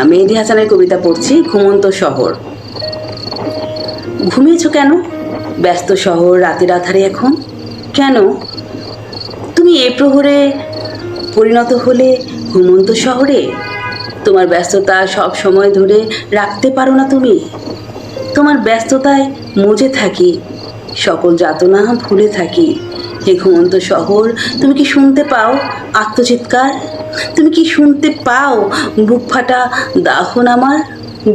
মেহেদী হাসানের কবিতা পড়ছি, ঘুমন্ত শহর। ঘুমিয়েছো কেন? ব্যস্ত শহর রাতের আধারে এখন কেন? তুমি এ প্রহরে পরিণত হলে ঘুমন্ত শহরে। তোমার ব্যস্ততা সব সময় ধরে রাখতে পারো না তুমি। তোমার ব্যস্ততায় মজে থাকি, সকল যাতনা ভুলে থাকি। হে ঘুমন্ত শহর, তুমি কি শুনতে পাও আত্মচিৎকার? তুমি কি শুনতে পাও বুক ফাটা দাহন আমার?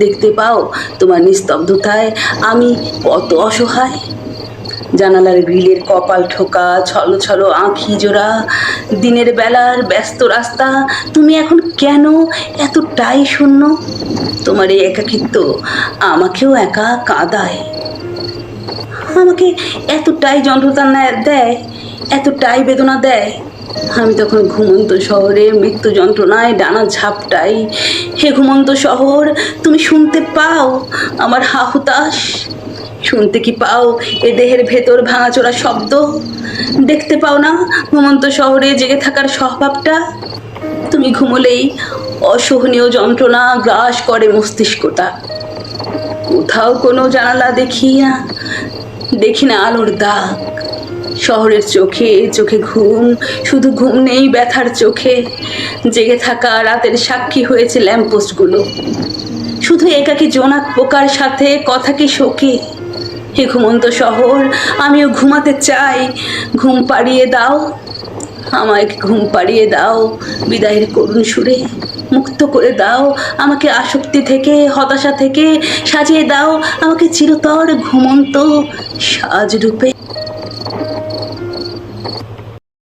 দেখতে পাও তোমার নিস্তব্ধতায় আমি কত অসহায়? জানালার গ্রিলের কপাল ঠোকা, ছলো ছলো আঁখি জোড়া, দিনের বেলার ব্যস্ত রাস্তা, তুমি এখন কেন এতটাই শূন্য? তোমার এই একাকিত্ব আমাকেও একা কাঁদায়, আমাকে এতটাই যন্ত্রণা দেয়, এতটাই বেদনা দেয়। আমি তখন ঘুমন্ত শহরে মৃত্যু যন্ত্রণায় ডানা ঝাপটাই। হে ঘুমন্ত শহর, তুমি শুনতে পাও আমার হাহুতাশ? শুনতে কি পাও এ দেহের ভেতর ভাঙাচোরা শব্দ? দেখতে পাও না ঘুমন্ত শহরে জেগে থাকার স্বভাবটা? তুমি ঘুমোলেই অসহনীয় যন্ত্রণা গ্রাস করে মস্তিষ্কটা। কোথাও কোনো জানালা দেখি না আলোর দাগ। শহরের চোখে চোখে ঘুম, শুধু ঘুম নেই ব্যথার চোখে। জেগে থাকা রাতের সাক্ষী হয়েছে ল্যাম্পপোস্টগুলো, শুধু একাকী জোনাক পোকার সাথে কথা কি শোকে? হে ঘুমন্ত শহর, আমিও ঘুমাতে চাই, ঘুম পাড়িয়ে দাও আমায়, ঘুম পাড়িয়ে দাও বিদায়ের করুণ সুরে। মুক্ত করে দাও আমাকে আসক্তি থেকে, হতাশা থেকে। সাজিয়ে দাও আমাকে চিরতর ঘুমন্ত সাজরূপে।